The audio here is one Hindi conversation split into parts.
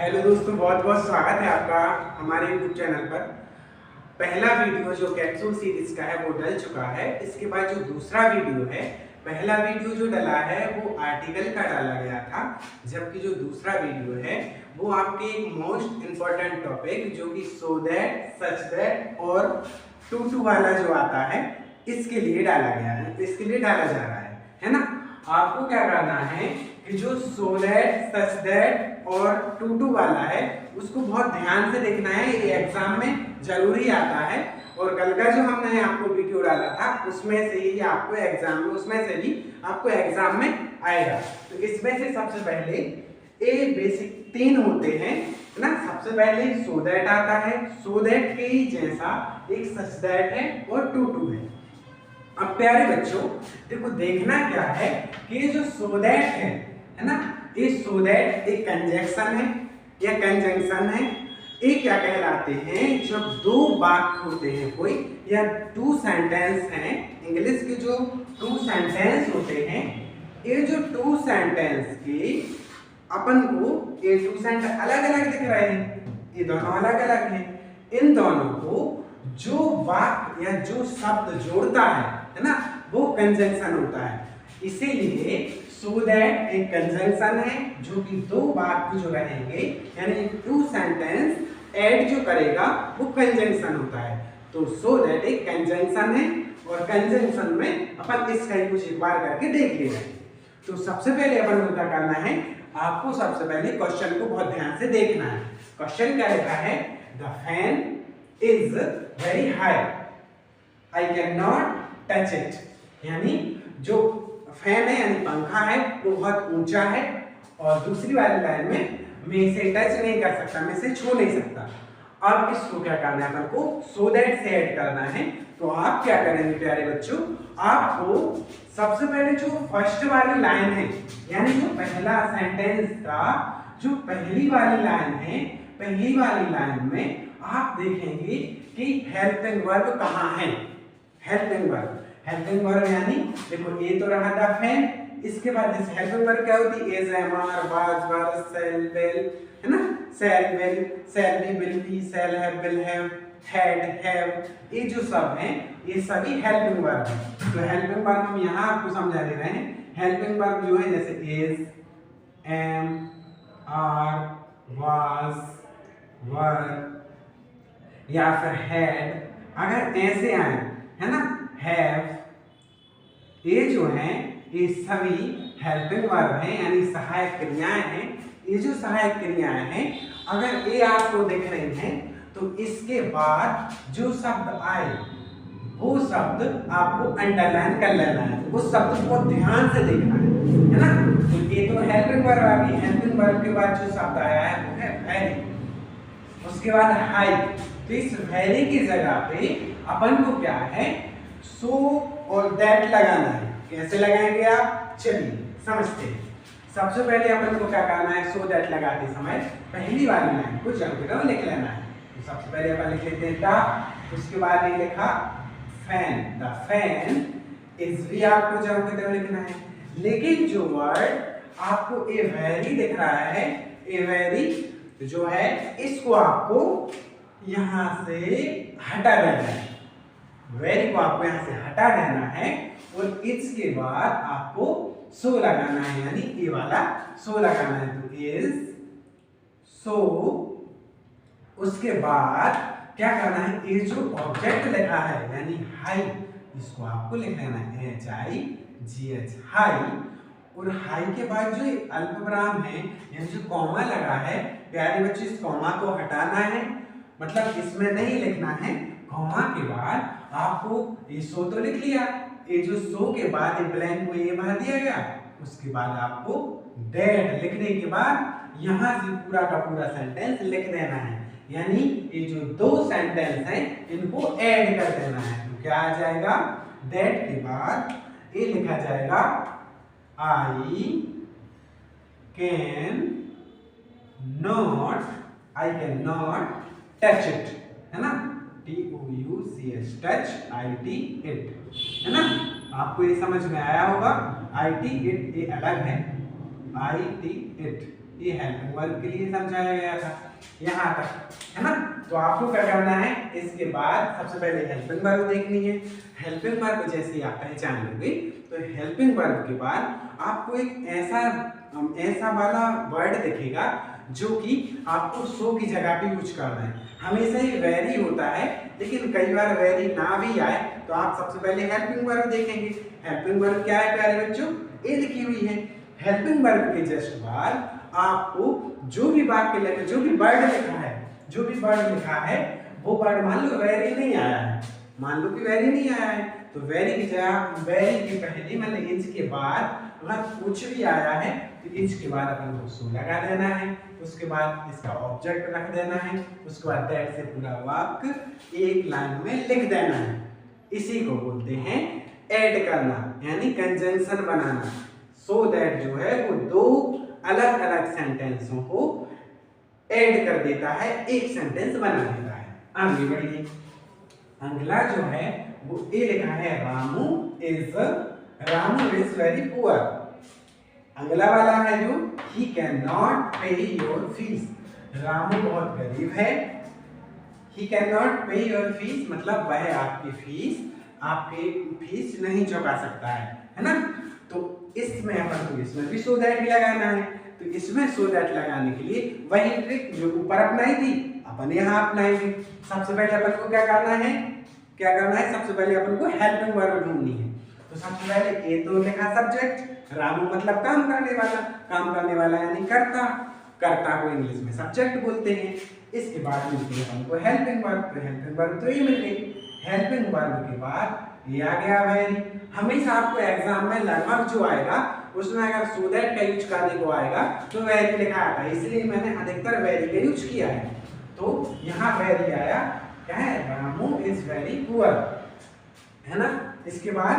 हेलो दोस्तों, बहुत बहुत स्वागत है आपका हमारे YouTube चैनल पर। पहला वीडियो जो कैप्सूल सीरीज का है वो डल चुका है। इसके बाद जो दूसरा वीडियो है, पहला वीडियो जो डला है वो आर्टिकल का डाला गया था, जबकि जो दूसरा वीडियो है वो आपके एक मोस्ट इम्पोर्टेंट टॉपिक जो कि सो दैट, सच दैट और टू टू वाला जो आता है इसके लिए डाला गया है, इसके लिए डाला जा रहा है ना। आपको क्या करना है कि जो सो दैट, सच दैट और टू टू वाला है उसको बहुत ध्यान से देखना है, ये एग्जाम में जरूरी आता है। और कल का जो हमने आपको वीडियो डाला था उसमें से ही आपको एग्जाम में, उसमें से भी आपको एग्जाम में आएगा। तो इसमें से सबसे पहले ए बेसिक 3 होते हैं ना। सबसे पहले सो दैट आता है, सो दैट के ही जैसा एक सच दैट है और टू टू है। अब प्यारे बच्चों देखो, देखना क्या है कि ये जो सो दैट है ना, ये सो दैट एक कंजंक्शन है या कंजंक्शन है। ये क्या कहलाते हैं, जब दो वाक्य होते हैं कोई या टू सेंटेंस हैं, इंग्लिश के जो टू सेंटेंस होते हैं, ये जो टू सेंटेंस के अपन को ये टू सेंटेंस अलग अलग दिख रहे हैं, ये दोनों अलग अलग हैं। इन दोनों को जो वाक्य या जो शब्द जोड़ता है ना, वो कंजंक्शन होता है। इसीलिए सो दैट एक कंजंक्शन है जो कि दो वाक्य जो रहेंगे यानी टू सेंटेंस ऐड जो करेगा वो कंजंक्शन होता है। तो सो दैट एक कंजंक्शन है और कंजंक्शन में अपन इसका ही कुछ एक बार करके देख लेंगे। तो सबसे पहले अपन को क्या करना है, आपको सबसे पहले क्वेश्चन को बहुत ध्यान से देखना है। क्वेश्चन क्या लिखा है, the fan is very high, I can not touch it. यानी जो फैन है यानी पंखा है वो बहुत ऊंचा है, और दूसरी वाली लाइन में मैं इसे टच नहीं कर सकता, मैं इसे छू नहीं सकता। अब इसको क्या करना है, अपन को सो दैट से ऐड करना है। तो आप क्या करेंगे प्यारे बच्चों, आपको सबसे पहले जो फर्स्ट वाली लाइन है यानी जो पहला सेंटेंस का जो पहली वाली लाइन है, पहली वाली लाइन में आप देखेंगे कि हेल्पिंग वर्ब कहाँ है। हेल्पिंग वर्ब, हेल्पिंग वर्ब यानी देखो ये तो रहा था फैन, इसके बाद इस हेल्पिंग वर्ब क्या होती है, is, am, are, was, were, shall, will, है ना। Shall will, shall be, will be, shall have, will have, had, have, ये जो सब हैं ये सभी हेल्पिंग वर्ब हैं। तो हेल्पिंग वर्ब हम यहाँ आपको समझा दे रहे हैं। हेल्पिंग वर्ब जो है जैसे इज, एम, आर, वाज, वर या फिर हैड, अगर ऐसे आए है ना, हैव, ये जो हैं ये सभी हेल्पिंग वर्ब हैं यानी सहायक क्रियाएं हैं। ये जो सहायक क्रियाएं हैं अगर ये आपको दिख रही हैं तो इसके बाद जो शब्द आए वो शब्द आपको अंडरलाइन कर लेना है, उस शब्द को ध्यान से देखना है ना। तो ये तो हेल्पिंग वर्ब आ गई, हेल्पिंग वर्ब के बाद जो शब्द आया है वो है वेरी, उसके बाद हाई। तो इस वेरी की जगह पे अपन को क्या है, सो और दैट लगाना है। कैसे लगाएंगे आप, चलिए समझते हैं। सबसे पहले अपन को क्या करना है, सो दैट लगाते समय पहली वाली लाइन को जल्दी लिख लेना है। तो सबसे पहले अपन लिख लेते हैं द, उसके बाद ये लिखा फैन, द फैन इज भी आपको जल्दी लिखना है। लेकिन जो वर्ड आपको ए वेरी दिख रहा है, ए वेरी जो है इसको आपको यहां से हटा देना है। वेरी को आपको यहां से हटा देना है और इसके बाद आपको सो लगाना है, यानी ये वाला सो लगाना है। तो इज, सो, उसके बाद क्या करना है, ये जो ऑब्जेक्ट लिखा है यानी हाई, इसको आपको लिख लेना है HIGH, हाई। और हाई के बाद जो अल्पविराम है यानी जो कॉमा लगा है, प्यारे बच्चे इस कॉमा को हटाना है, मतलब इसमें नहीं लिखना है। कॉमा के बाद आपको ये सो तो लिख लिया, ये जो सो के बाद ये ब्लैंक में ये भर दिया गया, उसके बाद आपको दैट लिखने के बाद यहां से पूरा का पूरा सेंटेंस लिख देना है। यानी ये जो दो सेंटेंस हैं इनको ऐड कर देना है। तो क्या आ जाएगा, दैट के बाद ये लिखा जाएगा I can not, I can not touch it, है ना, TOUCH, टच, IT, इट, है ना। आपको ये समझ में आया होगा। IT, इट ये अलग है, IT, इट ये हेल्पिंग वर्ब के लिए समझाया गया था यहाँ तक, है ना। तो आपको क्या करना है, इसके बाद सबसे पहले हेल्पिंग वर्ब देखनी है। हेल्पिंग वर्ब जैसे आप पहचान लोगे तो हेल्पिंग वर्ब के बाद आपको एक ऐसा वाला वर्ड दिखेगा जो कि आपको सो की जगह पे यूज करना है। हमेशा ही वेरी होता है, लेकिन कई बार वेरी ना भी आए तो आप सबसे पहले हेल्पिंग वर्ब देखेंगे। हेल्पिंग वर्ब क्या है प्यारे बच्चों, ए लिखी हुई है। हेल्पिंग वर्ब के जस्ट बाद आपको जो भी वाक्य लिखा, जो भी वर्ड लिखा है, जो भी वर्ड लिखा है वो वर्ड मान लो वेरी नहीं आया है, मान लो कि वेरी नहीं आया है, तो वेरी की जगह, वेरी के पहले मतलब इंच के बाद अगर कुछ भी आया है तो इंच के बाद अपन को सो लगा देना है। उसके बाद इसका ऑब्जेक्ट रख देना है। उसके बाद दैट से पूरा वाक्य एक लाइन में लिख देना है। इसी को बोलते हैं ऐड करना, यानी कंजंक्शन बनाना। सो दैट जो है वो दो अलग अलग सेंटेंसों को ऐड कर देता है, एक सेंटेंस बना देता है। आगे बढ़िए, अगला जो है वो ए लिखा है, रामू इज वेरी पुअर। अगला वाला है जो ही कैन नॉट पे योर फीस। रामू बहुत गरीब है। ही कैन नॉट पे योर फीस मतलब वह आपकी फीस नहीं चुका सकता है ना। तो इसमें अपन को इसमें भी सो दैट लगाना है। तो इसमें सो दैट लगाने के लिए वही ट्रिक जो ऊपर अपनाई थी अपन यहाँ अपनाएंगे। सबसे पहले अपन को क्या करना है, सबसे पहले अपन को हेल्पिंग वर्ब ढूंढनी है। तो सबसे पहले ए तो लिखा सब्जेक्ट, रामू मतलब काम करने वाला यानी कर्ता को इंग्लिश में सब्जेक्ट बोलते हैं। इसके बाद मिलती है हमको हेल्पिंग वर्ब, तो हेल्पिंग वर्ब तो ये मिल गई। हेल्पिंग वर्ब के बाद ये आ गया वेरी। हमेशा आपको एग्जाम में लगभग जो आएगा उसमें अगर सो दैट का यूज करने को आएगा तो वेरी लिखा आता है, इसलिए मैंने अधिकतर वेरी का यूज किया है। तो यहाँ वेरी आया, क्या है, रामू इज वेरी पुअर, है ना। इसके बाद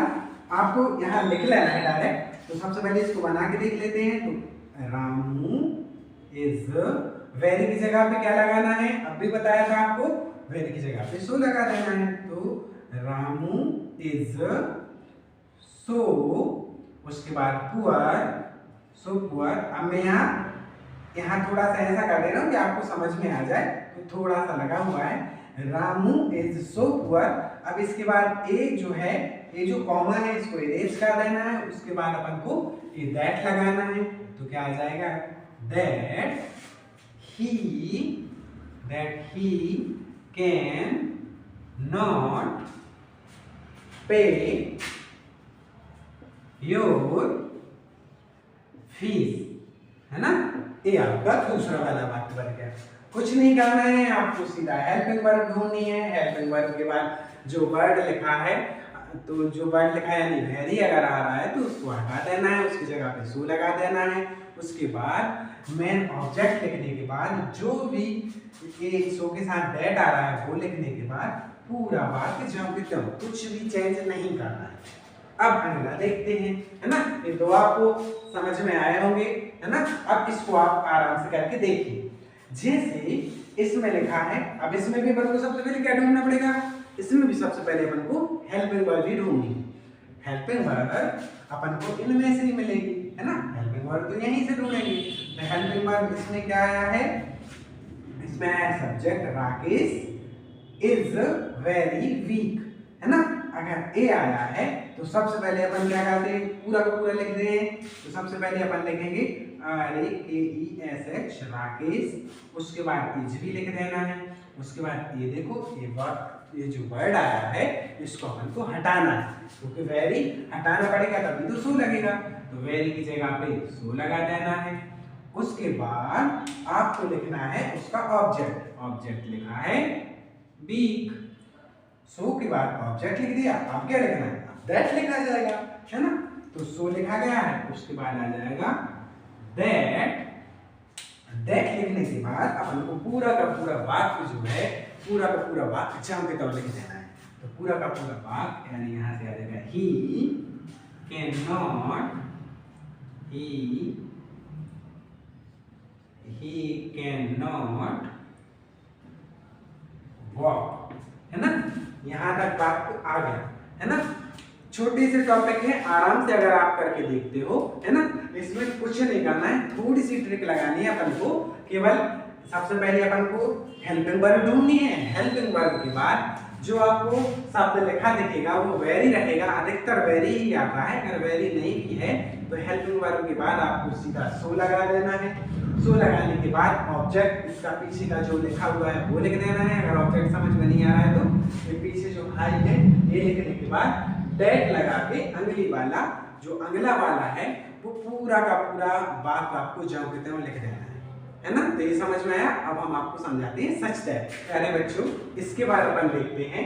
आपको यहाँ लिख लेना है डायरेक्ट। तो सबसे पहले इसको बना के देख लेते हैं। तो रामू इज, वेरी की जगह पे क्या लगाना है, अब भी बताया था आपको, वेरी की जगह पे सो लगा देना है। तो रामू इज सो, उसके बाद पुअर, सो पुअर। अब मैं यहाँ थोड़ा सा ऐसा कर दे रहा हूँ कि आपको समझ में आ जाए, तो थोड़ा सा लगा हुआ है, रामू इज सो पुअर। अब इसके बाद ए जो है, ये जो कॉमा है इसको इरेज कर देना है। उसके बाद अपन को ये दैट लगाना है। तो क्या आ जाएगा, दैट ही कैन नॉट पे योर फीस, है ना। ये आपका दूसरा वाला वाक्य बन गया। कुछ नहीं करना है आपको, सीधा हेल्पिंग वर्ब ढूंढनी है। हेल्पिंग वर्ब के बाद जो वर्ड लिखा है, तो जो वर्ड लिखा है यानी वेरी अगर आ रहा है तो उसको हटा देना है, उसकी जगह पे सो लगा देना है। उसके बाद मेन ऑब्जेक्ट लिखने के बाद जो भी ये सो के साथ दैट आ रहा है वो लिखने के बाद पूरा वाक्य ज्यों की त्यों, कुछ भी चेंज नहीं करना है। अब अगला देखते हैं, है ना। ये दो आपको समझ में आए होंगे, है ना। अब इसको आप आराम से करके देखिए। जैसे इसमें लिखा है, अब इसमें भी अपन को सबसे पहले क्या ढूंढना पड़ेगा, इसमें भी सबसे पहले अपन को हेल्पिंग वर्ब ही ढूंढनी है। हेल्पिंग वर्ब अपन को इनमें से ही मिलेगी, है ना। हेल्पिंग वर्ब तो यहीं से ढूंढेंगे। तो हेल्पिंग वर्ब इसमें क्या आया है, इसमें आया subject Rakesh is very weak, है ना। अगर ए आया है तो सबसे पहले अपन क्या करते हैं, पूरा का पूरा लिख दें। तो सबसे पहले अपन लिखेंगे RAKESH राकेश, उसके बाद इज भी लिख देना है। उसके बाद ये देखो ये जो वर्ड आया है इसको अपन को हटाना है, क्योंकि वेरी हटाना पड़ेगा तभी तो सो लगेगा। तो वेरी की जगह पे सो लगा देना है। उसके बाद आपको लिखना है उसका ऑब्जेक्ट लिखा है वीक। सो के बाद ऑब्जेक्ट लिख दिया, अब क्या लिखना है, दैट लिखा जाएगा, है ना। तो सो लिखा गया है, उसके बाद आ जाएगा दैट लिखने के बाद अपन को पूरा का पूरा वाक्य जो है, पूरा का पूरा वाक्य चाह के तौर लिख देना है। तो पूरा का पूरा वाक्य यानी यहाँ से आ जाएगा ही कैन नॉट वॉक, है ना। यहाँ तक बात आ गया, है ना। छोटे से टॉपिक है, आराम से अगर आप करके देखते हो, है ना, इसमें कुछ नहीं करना है, थोड़ी सी ट्रिक लगानी है अपन को। केवल सबसे पहले अपन को हेल्पिंग वर्ब ढूंढनी है। हेल्पिंग वर्ब के बाद जो आपको शब्द लिखा दिखेगा वो वेरी रहेगा, अधिकतर वेरी ही आता है। अगर वेरी नहीं भी है तो हेल्पिंग वर्ब के बाद आपको सीधा सो लगा देना है। सो लगाने के बाद ऑब्जेक्ट, इसका पीछे का जो लिखा हुआ है वो लिख देना है। अगर ऑब्जेक्ट समझ में नहीं आ रहा है तो ये पीछे जो हाई है ये लिखने के बाद डेट लगा के अगली वाला जो अगला वाला है वो पूरा का पूरा बात आपको ज्यों के त्यों लिख देना है ना। तो ये समझ में आया। अब हम आपको समझाते हैं सच दैट। प्यारे बच्चों, इसके बाद अपन देखते हैं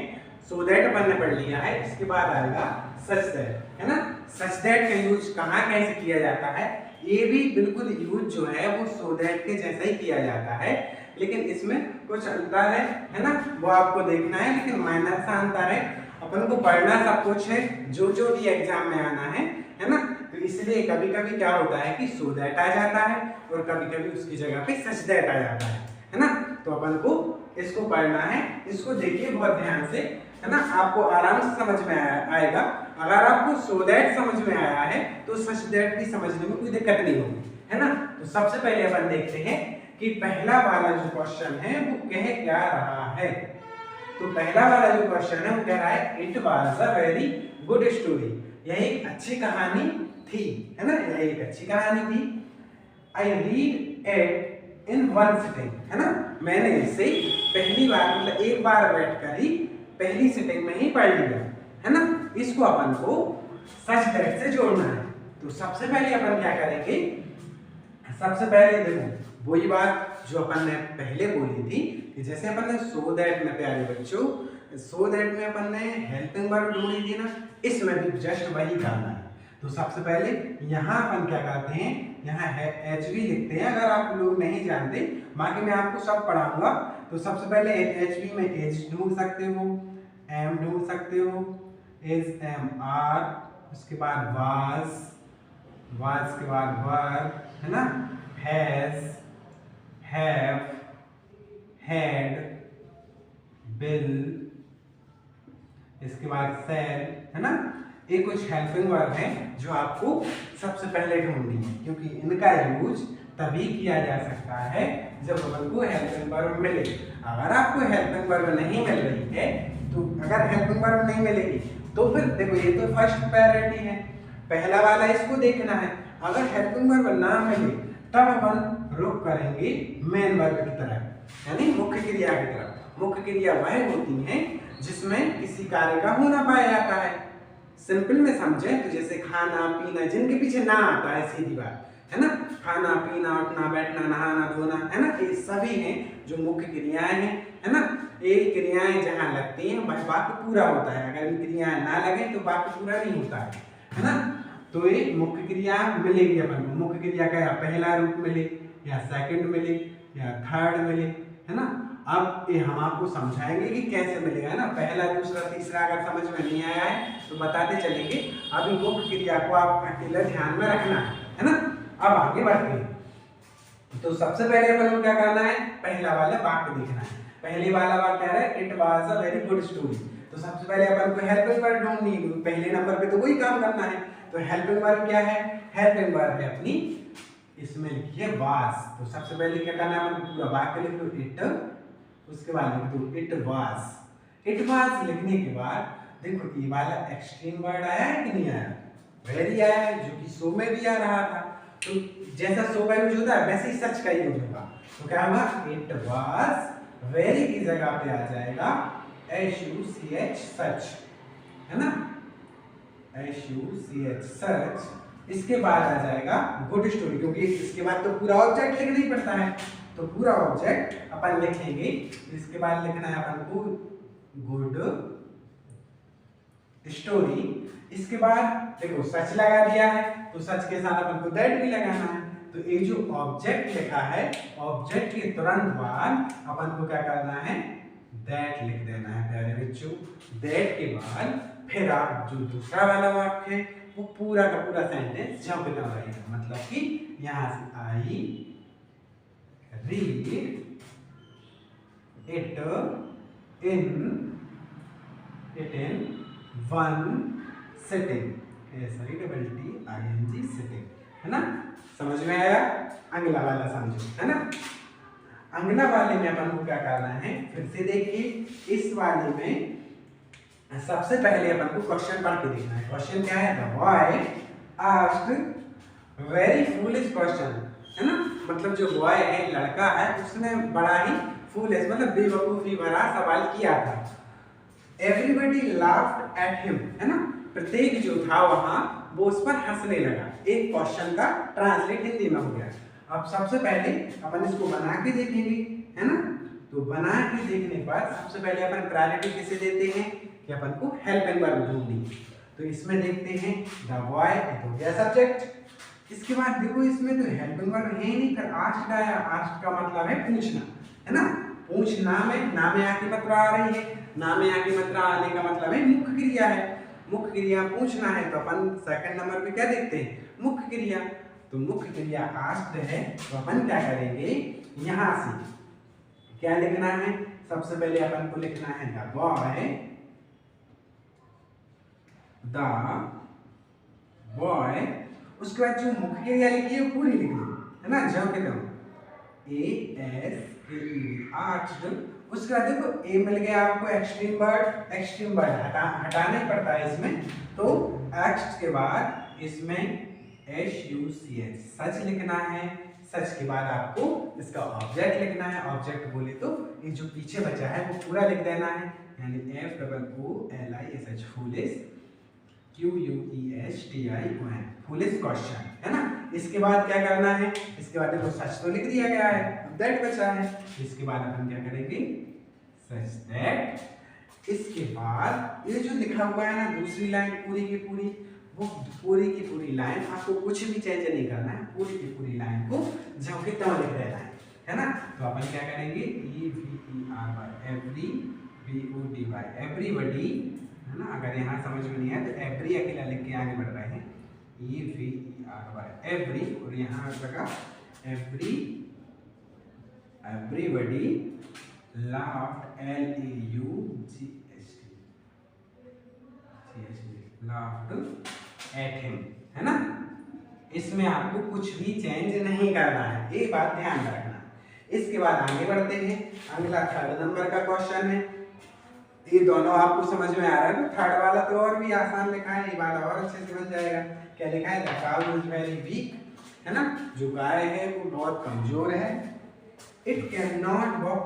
सो दैट अपन ने पढ़ लिया है, इसके बाद आएगा सच दैट, है ना। सच दैट का यूज कहाँ कैसे किया जाता है, ये भी बिल्कुल यूज जो है वो सो दैट के जैसा ही किया जाता है, लेकिन इसमें कुछ अंतर है ना, वो आपको देखना है। लेकिन माइनर सा अंतर है, अपन को पढ़ना सब कुछ है जो जो भी एग्जाम में आना है ना। तो इसलिए कभी कभी क्या होता है कि सो दैट आ जाता है और कभी कभी उसकी जगह पे सच दैट आ जाता है ना। तो अपन को इसको पढ़ना है, इसको देखिए बहुत ध्यान से, है ना, आपको आराम से समझ में आएगा। अगर आपको सो दैट समझ में आया है तो सच दैट भी समझने में कोई दिक्कत नहीं होगी, है ना। तो सबसे पहले अपन देखते हैं कि पहला वाला जो क्वेश्चन है वो कह क्या रहा है। तो पहला वाला जो क्वेश्चन है वो कह रहा है it was a very good story. यह एक अच्छी कहानी थी, है ना, यह एक अच्छी कहानी थी। I read it in one sitting, है ना, मैंने इसे पहली बार मतलब एक बार बैठकर ही पहली सिटिंग में ही पढ़ लिया, है ना। इसको अपन को सच दैट से जोड़ना है। तो सबसे पहले अपन क्या करेंगे, सबसे पहले देखो वही बात जो अपन ने पहले बोली थी कि जैसे अपन ने सो दैट में, प्यारे बच्चों, सो दैट में अपन ने हेल्पिंग वर्ब ढूंढी थी ना, इसमें भी जस्ट वही करना है। तो सबसे पहले यहाँ अपन क्या करते हैं, यहाँ एच वी लिखते हैं। अगर आप लोग नहीं जानते, बाकी मैं आपको सब पढ़ाऊंगा। तो सबसे पहले एच वी में एज ढूंढ सकते हो, एम ढूंढ सकते हो, एज एम आर, उसके बाद वाज के बाद वर, है ना, हैज, हैव, हैड, बिल, इसके बाद सेड, है ना। ये कुछ हेल्पिंग वर्ब है जो आपको सबसे पहले ढूंढनी है, क्योंकि इनका यूज तभी किया जा सकता है जब अपन को हेल्पिंग वर्ब मिले। अगर आपको हेल्पिंग वर्ब नहीं मिल रही है, तो अगर हेल्पिंग वर्ब नहीं मिलेगी तो फिर देखो ये तो फर्स्ट प्रायोरिटी है, पहला वाला इसको देखना है। अगर हेल्पिंग वर्ब ना मिले तब अपन रुख करेंगे मेन वर्ब की तरफ, यानी मुख्य क्रिया की तरफ। मुख्य क्रिया वह होती है जिसमें किसी कार्य का होना पाया जाता है। सिंपल में समझे तो जैसे खाना पीना, जिनके पीछे ना आता है, सीधी बात है ना, खाना पीना, उठना बैठना, नहाना धोना, है ना, ये सभी हैं जो मुख्य क्रियाएं हैं, है ना। ये क्रियाएं जहां लगती हैं वह वाक्य पूरा होता है। अगर इन क्रियाएं ना लगे तो वाक्य पूरा नहीं होता है ना। तो ये मुख्य क्रिया मिलेगी अपन को। मुख्य क्रिया का या पहला रूप मिले, या सेकंड मिले, या थर्ड मिले, है ना। अब ये हम आपको समझाएंगे कि कैसे मिलेगा, है ना। पहला दूसरा तीसरा अगर समझ में नहीं आया है तो बताते चलेंगे। अभी मुख्य क्रिया को आप अकेले ध्यान में रखना है ना। अब आगे बढ़ते हैं। तो सबसे पहले अपन को क्या करना है, पहला वाला वाक्य देखना है। पहले वाला वाक्य क्या है, it was a very good story. तो सबसे पहले अपन को हेल्पिंग वर्ब ढूंढनी है, पहले नंबर पे तो वही काम करना है। तो हेल्पिंग वर्ब क्या है, हेल्पिंग वर्ब है अपनी, इसमें लिखिए वाज। तो सबसे पहले क्या करना है, अपन पूरा वाक्य लिख लो इट, उसके बाद लिख दो इट वाज। इट वाज लिखने के बाद देखो ये वाला एक्सट्रीम वर्ड आया है कि नहीं आया, वेरी आया है, जो कि सो में भी आ रहा था। तो जैसा सो का यूज होता है वैसे ही सच का यूज होगा। तो क्या होगा, इट वाज वेरी की जगह पे आ जाएगा SUCH सच, है ना, SUCH सच। इसके बाद आ जाएगा गुड स्टोरी, क्योंकि इसके बाद तो पूरा ऑब्जेक्ट लिखना ही पड़ता है। तो पूरा ऑब्जेक्ट अपन लिखेंगे, इसके बाद लिखना है अपन को गुड स्टोरी। इसके बाद देखो सच लगा दिया है, तो सच के साथ अपन को दैट भी लगाना है। तो ये जो ऑब्जेक्ट लिखा है, ऑब्जेक्ट के तुरंत बाद अपन को क्या करना है, दैट लिख देना है प्यारे बच्चों। दैट के बाद फिर आप जो दूसरा वाला वाक्य है वो पूरा का पूरा सेंटेंस जंप कर रहेगा। मतलब कि यहाँ से I read it in one sitting, SITTING sitting, है ना। समझ में आया? अगला वाला समझो, है ना। अगला वाले में अपन को क्या करना है, फिर से देखिए। इस वाले में सबसे पहले अपन को क्वेश्चन पढ़ के देखना है। क्वेश्चन क्या है? The boy asked very foolish question, है ना। मतलब जो बॉय है, लड़का है, उसने बड़ा ही फूलिश मतलब बेवकूफी भरा सवाल किया था। एवरीबॉडी लाफ्ड एट हिम, है ना। प्रत्येक जो था वहां वो उस पर हंसने लगा। एक क्वेश्चन का ट्रांसलेट हिंदी में हो गया। अब सबसे पहले अपन इसको बना के देखेंगे, है ना। तो बना के देखने पर सबसे पहले अपन प्रायोरिटी किसे देते हैं कि अपन को हेल्पिंग वर्ब ढूंढनी। तो इसमें देखते हैं द बॉय, तो हो गया सब्जेक्ट। इसके बाद देखो इसमें तो हेल्पिंग वर्ब है नहीं, फिर आस्क्ड आया। आस्क्ड का मतलब है पूछना, है ना। पूछना में ना में आके मात्रा आ रही है, ना में आके मात्रा आने का मतलब है मुख्य क्रिया है। मुख्य क्रिया पूछना है तो अपन सेकंड नंबर पे क्या देखते हैं? मुख्य क्रिया। तो मुख्य क्रिया आस्क्ड है, तो अपन क्या करेंगे, यहां से क्या लिखना है? सबसे पहले अपन को लिखना है द बॉय। उसके बाद जो मुख्य क्रिया लिखी है पूरी लिख लो, है ना। जो के दो आस्क्ड। उसके बाद देखो ए मिल गया आपको एक्सट्रीम वर्ड। एक्सट्रीम वर्ड हटाना ही पड़ता है इसमें। तो एक्स्ट के बाद इसमें SUCH सच लिखना है। सच के बाद आपको इसका ऑब्जेक्ट लिखना है। ऑब्जेक्ट बोले तो ये जो पीछे बचा है वो पूरा लिख देना है, यानी FOOLISH foolish QUESTION foolish question, है ना। इसके बाद क्या करना है? इसके बाद देखो सच तो लिख दिया गया है, दैट बचा है। इसके बाद अपन क्या करेंगे? Such that. इसके बाद ये जो लिखा हुआ है ना दूसरी लाइन पूरी की पूरी, वो पूरी की पूरी लाइन आपको कुछ भी चेंज नहीं करना है। पूरी की पूरी लाइन को जो कि तब लिख देना है ना। तो अपन क्या करेंगे? EVERY एवरीबॉडी, है ना। अगर यहाँ समझ में नहीं है तो एवरी अकेला लिख के आगे बढ़ रहे हैं। EVERY एवरी, और यहाँ लगा everybody laughed laughed at him, है ना। इसमें आपको कुछ भी चेंज नहीं करना है, ये बात ध्यान रखना। इसके बाद आगे बढ़ते हैं। अगला थर्ड नंबर का क्वेश्चन है। ये दोनों आपको समझ में आ रहा है? तो थर्ड वाला तो और भी आसान लिखा है, ये वाला और अच्छे से बन जाएगा। क्या लिखा है? The cow is very weak, है ना। जो गाय है वो बहुत कमजोर है। It can not walk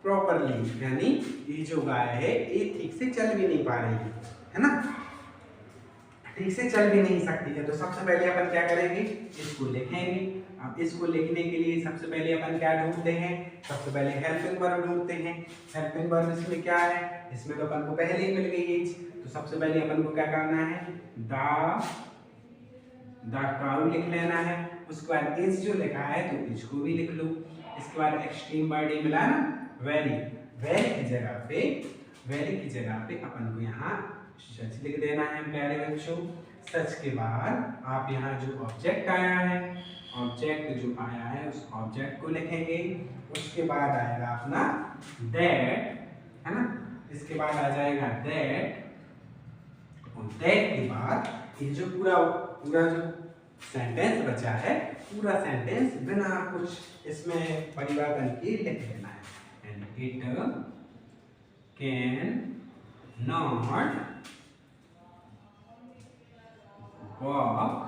properly, यानी ये जो गाय है ये ठीक से चल भी नहीं पा रही है ना। ठीक से चल भी नहीं सकती है। तो सबसे पहले अपन क्या करेंगे? इसको लिखेंगे। अब इसको लिखने के लिए सबसे पहले अपन क्या ढूंढते हैं? सबसे पहले हेल्पिंग वर्ब ढूंढते हैं। हेल्पिंग वर्ब इसमें क्या है? इसमें तो अपन को पहले ही मिल गई है। तो सबसे पहले अपन को क्या करना है? द काऊ लिख लेना है। उसके बाद इज जो लिखा है तो इसको भी लिख लो। इसके बाद एक्सट्रीम वर्ड ये मिला ना, वेरी। वेरी की जगह पे अपन को यहाँ सच लिख देना है प्यारे बच्चों। सच के बाद आप यहाँ जो ऑब्जेक्ट आया है, उस ऑब्जेक्ट को लिखेंगे। उसके बाद आएगा अपना दैट, है ना। इसके बाद आ जाएगा दैट, और दैट के बाद ये जो पूरा जो सेंटेंस बचा है, पूरा सेंटेंस बिना कुछ इसमें परिवर्तन के लिख देना है। And it can not walk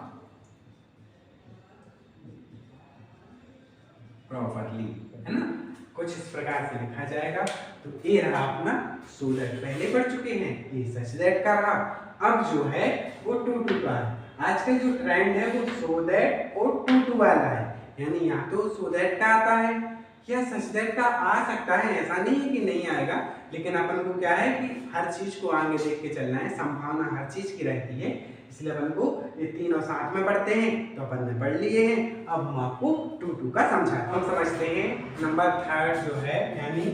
properly, है ना। कुछ इस प्रकार से लिखा जाएगा। तो ये रहा अपना सो दैट, पहले पढ़ चुके हैं। ये सच दैट का रहा। अब जो है वो टू टू का है। आजकल जो ट्रेंड है वो सो दैट और टू टू वाला है, यानी या तो सो दैट का आता है या सच दैट का आ सकता है। ऐसा नहीं है कि नहीं आएगा, लेकिन अपन को क्या है कि हर चीज को आगे देख के चलना है। संभावना हर चीज की रहती है, इसलिए अपन को ये तीनों साथ में पढ़ते हैं। तो अपन ने पढ़ लिए हैं। अब हम आपको टू टू का समझाते हैं। हम समझते हैं नंबर थर्ड जो है, यानी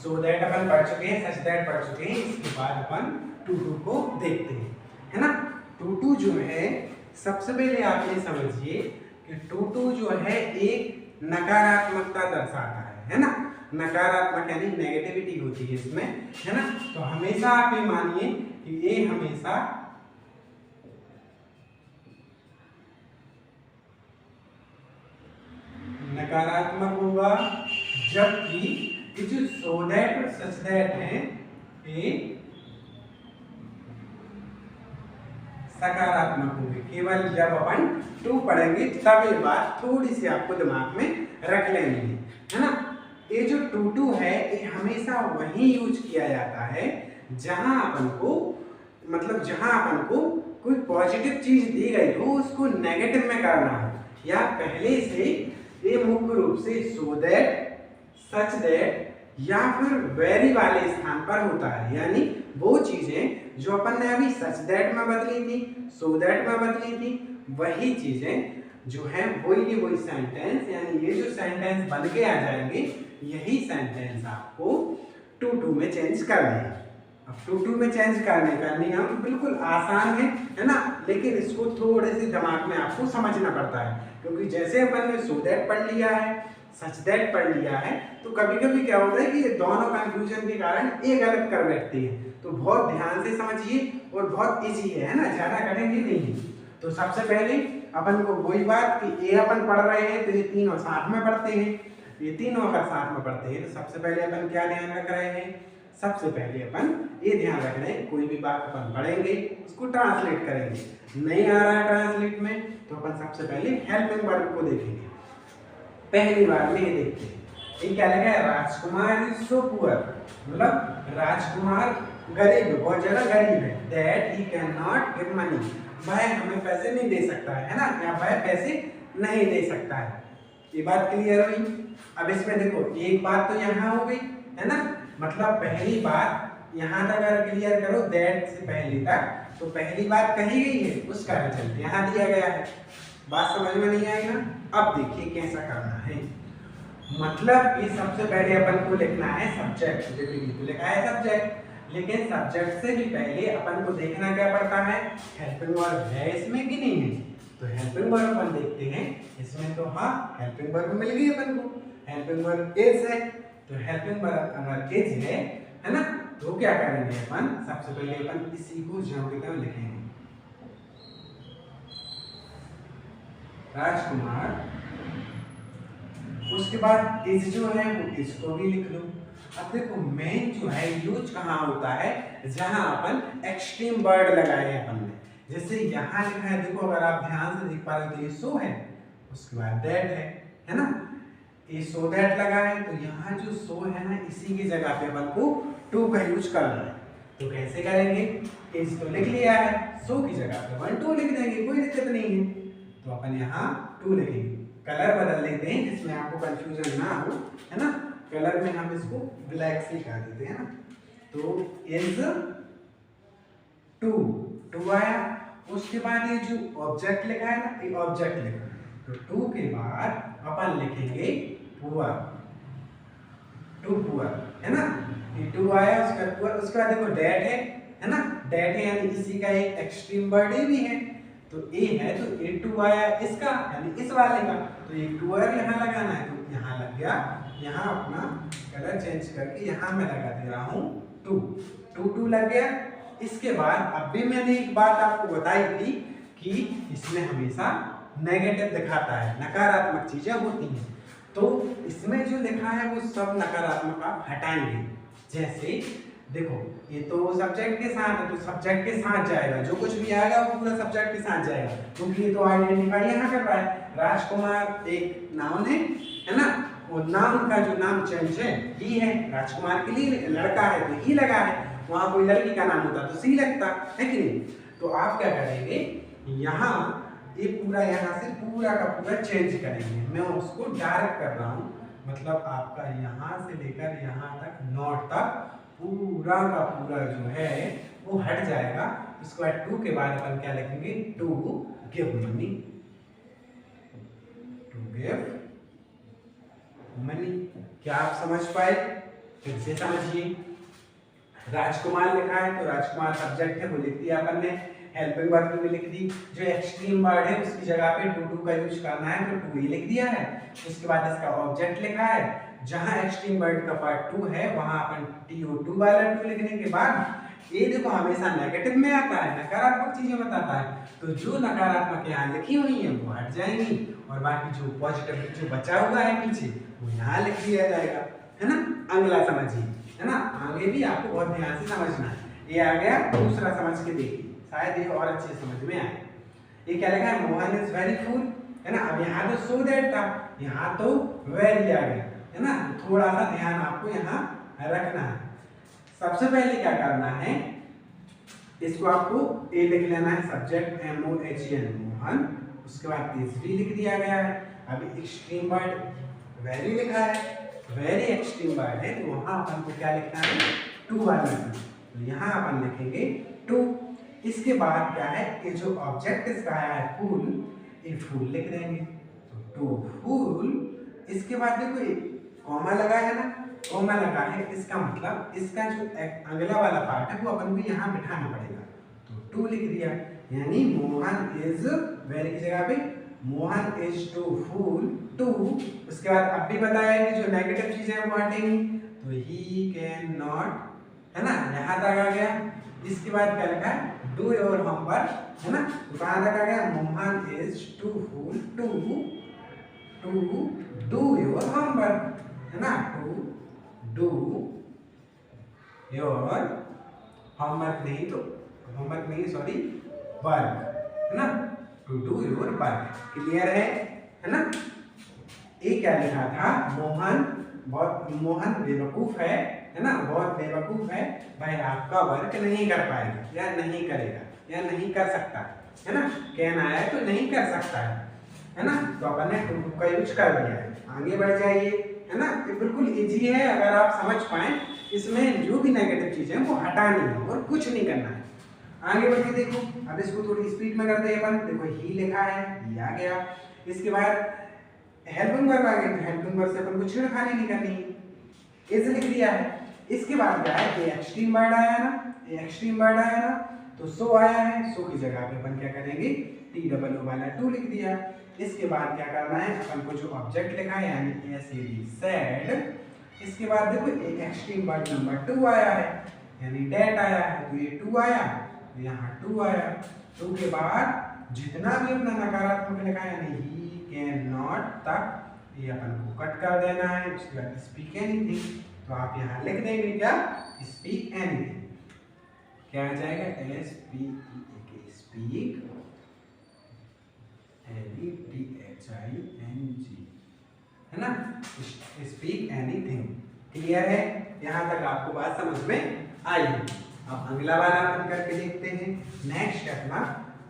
सो दैट अपन पढ़ चुके हैं, सच दैट पढ़ चुके हैं। इसके बाद अपन टू टू को देखते हैं, है ना। टू टू जो है, सबसे पहले आप ये समझिए कि टू टू जो है एक नकारात्मकता दर्शाता है ना। नकारात्मक यानी नेगेटिविटी होती है इसमें, है ना। तो हमेशा आप ये मानिए कि ये हमेशा ये जो so that और such that है ये सकारात्मक होंगे। केवल जब अपन टू पढ़ेंगे तब ये बात थोड़ी सी आपको दिमाग में रख लेनी है ना। ये जो टू है ये हमेशा वही यूज किया जाता है जहां अपन को मतलब जहां अपन को कोई पॉजिटिव चीज दी गई हो उसको नेगेटिव में करना हो, या पहले से ये मुख्य रूप से सो दैट, सच दैट या फिर वेरी वाले स्थान पर होता है। यानी वो चीजें जो अपन ने अभी सच दैट में बदली थी, सो दैट में बदली थी, वही चीजें जो है वही सेंटेंस, यानी ये जो सेंटेंस बन के आ जाएंगे यही सेंटेंस आपको टू में चेंज करने हैं। अब टू में चेंज करने का नियम बिल्कुल आसान है ना, लेकिन इसको थोड़े से दिमाग में आपको समझना पड़ता है, क्योंकि जैसे अपन ने सो दैट पढ़ लिया है, सच दैट पढ़ लिया है, तो कभी कभी क्या होता है कि ये दोनों कंफ्यूजन के कारण ये गलत कर बैठते हैं। तो बहुत ध्यान से समझिए और बहुत इजी है ना, ज्यादा कठिन नहीं है। तो सबसे पहले अपन को वही बात कि ये अपन पढ़ रहे हैं तो ये तीनों साथ में पढ़ते हैं, ये तीनों अगर साथ में पढ़ते हैं तो सबसे पहले अपन क्या ध्यान रख रहे हैं, सबसे पहले अपन ये ध्यान रख रहे हैं कोई भी बात अपन पढ़ेंगे उसको ट्रांसलेट करेंगे। नहीं आ रहा है ट्रांसलेट में तो अपन सबसे पहले हेल्पिंग वर्ब को देखेंगे। पहली बार में ये देखते हैं, ये क्या लगा है, राजकुमार इज सो पुअर, मतलब राजकुमार गरीब, बहुत ज्यादा गरीब है। That he can not give money, वह हमें पैसे नहीं दे सकता है ना, या वह पैसे नहीं दे सकता है। ये बात क्लियर हुई। अब इसमें देखो एक बात तो यहाँ हो गई है ना, मतलब पहली बात यहाँ तक अगर क्लियर करो दैट से पहले तक, तो पहली बात कही गई है उसका रिजल्ट यहाँ दिया गया है। बात समझ में नहीं आई ना। अब देखिए कैसा करना है, मतलब ये सबसे पहले अपन को लिखना है सब्जेक्ट, तो लिखा है सब्जेक्ट, लेकिन सब्जेक्ट से भी पहले अपन को देखना क्या पड़ता है, हेल्पिंग वर्ब है इसमें कि नहीं है। तो हेल्पिंग वर्ब अपन देखते हैं इसमें, तो हाँ हेल्पिंग वर्ब मिल गई अपन को, हेल्पिंग वर्ब इज है। तो हेल्पिंग वर्ब अगर इज है ना, तो क्या करेंगे अपन, सबसे पहले अपन इसी को ज्यों की तरह लिखेंगे, राजकुमार, उसके बाद इज जो है वो इसको भी लिख लो। अब देखो मेन जो है यूज कहाँ होता है, जहां अपन एक्सट्रीम वर्ड लगाए हैं अपन ने, जैसे यहाँ लिखा है, देखो अगर आप ध्यान से देख पा रहे हो तो ये सो है, उसके बाद दैट है ना, ये सो दैट लगा है, तो यहाँ जो सो है ना इसी की जगह पे अपन को टू का यूज करना है। तो कैसे करेंगे, इज तो लिख लिया है, सो की जगह पे अपन टू लिख देंगे, कोई दिक्कत नहीं है। तो अपन यहाँ टू लिखेंगे, कलर बदल लेते हैं जिसमें आपको कंफ्यूजन ना हो, है ना, कलर में हम इसको ब्लैक से लिखा देते हैं ना। तो इज टू आया, उसके बाद ये जो ऑब्जेक्ट लिखा है ना, ये ऑब्जेक्ट लिखा, तो टू के बाद अपन लिखेंगे पुअर, टू पुअर है ना, ये टू आया, उसका पुअर, उसके बाद देखो डेट है ना, डेट है यानी इसी का एक एक्सट्रीम वर्ड भी है, तो ए है तो ए टू आया इसका, यानी इस वाले का, तो ये टूअर यहाँ लगाना है, तो यहाँ लग गया, यहाँ अपना कलर चेंज करके यहाँ मैं लगा दे रहा हूँ टू लग गया। इसके बाद अब भी मैंने एक बात आपको बताई थी कि इसमें हमेशा नेगेटिव दिखाता है, नकारात्मक चीजें होती हैं, तो इसमें जो लिखा है वो सब नकारात्मक आप हटाएंगे। जैसे देखो ये तो सब्जेक्ट के साथ है, तो सब्जेक्ट के साथ जाएगा, जो कुछ भी आएगा वो पूरा सब्जेक्ट के साथ जाएगा, क्योंकि ये तो आइडेंटिफाई यहाँ कर रहा है। राजकुमार एक नाउन है ना, वो नाउन का जो नाम चेंज है ही है, राजकुमार के लिए लड़का है तो ही लगा है, वहां कोई लड़की का नाम होता तो सी लगता है कि नहीं। तो आप क्या करेंगे, यहाँ ये पूरा यहाँ से पूरा का पूरा चेंज करेंगे, मैं उसको डार्क कर रहा हूँ, मतलब आपका यहाँ से लेकर यहाँ तक नॉट तक पूरा का पूरा जो है वो हट जाएगा। उसके बाद टू के बाद अपन क्या लिखेंगे, to give money, to give money. क्या आप समझ पाए, फिर से समझिए। राजकुमार लिखा है तो राजकुमार सब्जेक्ट है, वो लिख दिया अपन ने, हेल्पिंग वर्ब भी लिख दी, जो एक्सट्रीम वर्ड है उसकी जगह पे टू का यूज करना है तो टू ही लिख दिया है। उसके बाद इसका ऑब्जेक्ट लिखा है, जहां एक्सट्रीम वर्ड का पार्ट टू है वहां अपन टू वाला टू लिखने के बाद ये देखो हमेशा नेगेटिव में आता है, नकारात्मक चीजें बताता है, तो जो नकारात्मक यहाँ लिखी हुई है वो हट जाएंगी और बाकी जो पॉजिटिव जो बचा हुआ है पीछे वो यहाँ लिख दिया जाएगा, है ना। अगला समझिए, है ना, आगे भी आपको बहुत ध्यान से समझना है। ये आ गया, दूसरा समझ के देखिए, शायद ये और अच्छे समझ में आए। ये क्या लिखा है, मोहन इज वेरी फुल, है ना। अब यहाँ तो सो दैट था, यहाँ तो वेरी आ गया, है ना। थोड़ा सा ध्यान आपको यहाँ रखना है। सबसे पहले क्या करना है, इसको आपको ए लिख लेना है, सब्जेक्ट MOHN मोहन, उसके बाद इज भी लिख दिया गया है। अभी एक्सट्रीम वर्ड वेरी लिखा है, वेरी एक्सट्रीम वर्ड है, तो वहां अपन को क्या लिखना है, टू वाला, तो यहाँ अपन लिखेंगे टू। इसके बाद क्या है, ये जो ऑब्जेक्ट इसका आया है फूल, ये फूल लिख देंगे, तो टू फूल। इसके बाद देखो ये कॉमा लगा है ना, कॉमा लगा है, इसका मतलब इसका जो अगला वाला पार्ट है वो अपन को यहाँ बिठाना पड़ेगा, तो टू लिख दिया। यानी मोहन इज वेरी की जगह पे Mohan is too fool to. उसके बाद अब भी बताया कि जो नेगेटिव चीजें हैं वो हटेंगी, तो ही कैन नॉट, है ना, यहाँ तक आ गया। इसके बाद क्या लिखा है, डू योर होमवर्क, है ना, तो कहाँ तक आ गया, Mohan is too fool to do your homework, है ना, टू डू योर होमवर्क, नहीं तो होमवर्क नहीं सॉरी वर्क, है ना, to do your work. Clear है ना। ये क्या लिखा था, मोहन बेवकूफ है ना, बहुत बेवकूफ है भाई, आपका वर्क नहीं कर पाएगा या नहीं करेगा या नहीं कर सकता, है ना। कैन आया है तो नहीं कर सकता है ना, तो अपन ने टू का यूज कर दिया है। आगे बढ़ जाइए, है ना, ये बिल्कुल इजी है, अगर आप समझ पाए, इसमें जो भी नेगेटिव चीजें हैं वो हटानी है और कुछ नहीं करना है। आगे बढ़ के देखो, अब इसको थोड़ी स्पीड में करते हैं अपन। देखो ही लिखा है, ये आ गया। इसके बाद हेल्पिंग वर्ब आ गया, तो हेल्पिंग वर्ब से अपन को छेड़खानी नहीं करनी है, इज लिख दिया है। इसके बाद क्या है, एक्सट्रीम वर्ड आया ना, एक्सट्रीम वर्ड आया ना, तो सो आया है, सो की जगह पे अपन क्या करेंगे, TOO वाला टू लिख दिया। इसके बाद क्या करना है, अपन को जो ऑब्जेक्ट लिखा है यानी SAD सैड, इसके बाद देखो एक्सट्रीम वर्ड नंबर 2 आया है, यानी डेट आया है, तो ये 2 आया, तो यहाँ 2 आया। 2 के बाद जितना भी अपना नकारात्मक लिखा है यानी ही कैन नॉट तक, ये अपन को कट कर देना है। उसके बाद स्पीक एनीथिंग, तो आप यहाँ लिख देंगे क्या, स्पीक एनीथिंग, क्या आ जाएगा, SPEAK, स्पीक ENTHING, है ना, स्पीक एनीथिंग। क्लियर है, यहाँ तक आपको बात समझ में आई। अब अगला वाला अपन करके देखते हैं। नेक्स्ट अपना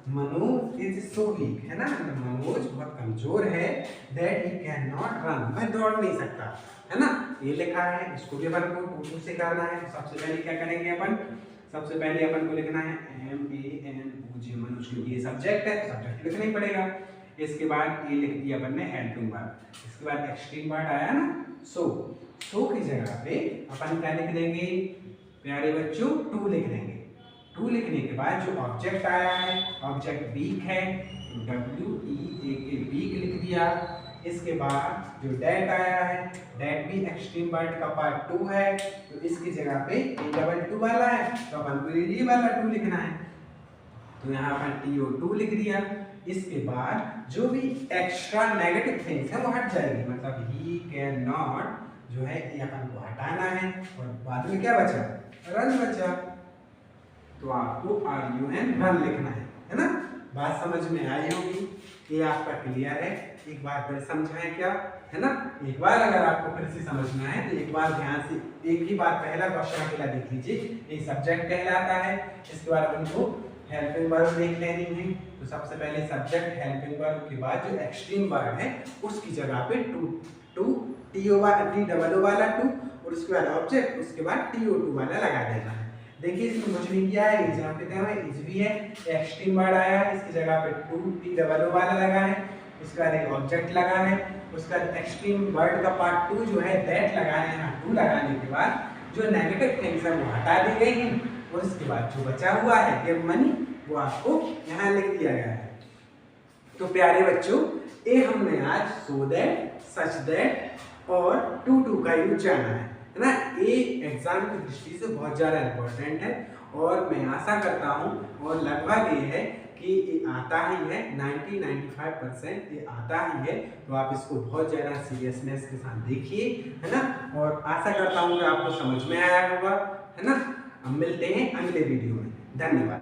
मनोज इज सो वीक, है ना, मनोज बहुत कमजोर है, that he can not run, मैं दौड़ नहीं सकता, है ना, ये लिखा है। इसको भी अपन को टू से करना है। सबसे पहले क्या करेंगे अपन, सबसे पहले अपन को लिखना है MANOJ, मनोज, क्योंकि ये सब्जेक्ट है, सब्जेक्ट लिखना ही पड़ेगा। इसके बाद ये लिख दिया अपन ने हेल्पिंग वर्ब। इसके बाद एक्सट्रीम वर्ड आया ना, सो की जगह पे अपन क्या लिख देंगे प्यारे बच्चों, टू लिख देंगे। टू लिखने के बाद जो ऑब्जेक्ट आया है, ऑब्जेक्ट वीक है, तो WEAK वीक लिख दिया। इसके बाद जो डेट आया है, डेट भी एक्सट्रीम वर्ड का पार्ट 2 है, तो इसकी जगह पे DOO वाला है, तो अपन को ये वाला 2 लिखना है, तो यहाँ पर TO2 लिख दिया। इसके बाद जो भी एक्स्ट्रा नेगेटिव थिंग्स है वो हट जाएगी, मतलब ही कैन नॉट जो है ये अपन को हटाना है, और बाद में क्या बचा, रन बचा, तो आपको RUN रन लिखना है ना। बात समझ में आई होगी, ये आपका क्लियर है। एक बार फिर समझाएं क्या, है ना, एक बार अगर आपको फिर से समझना है तो एक बार ध्यान से एक ही बार पहला क्वेश्चन अकेला देख लीजिए। ये सब्जेक्ट कहलाता है, इसके बाद अपन को हेल्पिंग वर्ब देख लेनी है। तो सबसे पहले सब्जेक्ट, हेल्पिंग वर्ब के बाद जो एक्सट्रीम वर्ब है उसकी जगह पे TOO वाला 2, और उसके बाद ऑब्जेक्ट, उसके बाद TO2 वाला लगा देना है। देखिए इसमें कुछ नहीं किया है, एग्जाम के टाइम में इज भी है, एक्सट्रीम वर्ड आया है, इसकी जगह पे TOO वाला लगा है, उसके बाद एक ऑब्जेक्ट लगा है, उसका एक्सट्रीम वर्ड का पार्ट 2 जो है दैट लगा है। यहाँ 2 लगाने के बाद जो नेगेटिव थिंग्स है वो हटा दी गई हैं, और इसके बाद जो बचा हुआ है गिव मनी वो आपको यहाँ लिख दिया गया है। तो प्यारे बच्चों, ये हमने आज सो दैट, सच दैट और टू का यूज जाना है ना। ये एग्जाम की दृष्टि से बहुत ज़्यादा इम्पोर्टेंट है, और मैं आशा करता हूँ और लगभग ये है कि ये आता ही है, 90-95% ये आता ही है। तो आप इसको बहुत ज़्यादा सीरियसनेस के साथ देखिए, है ना। और आशा करता हूँ कि आपको समझ में आया होगा, है ना। हम मिलते हैं अगले वीडियो में। धन्यवाद।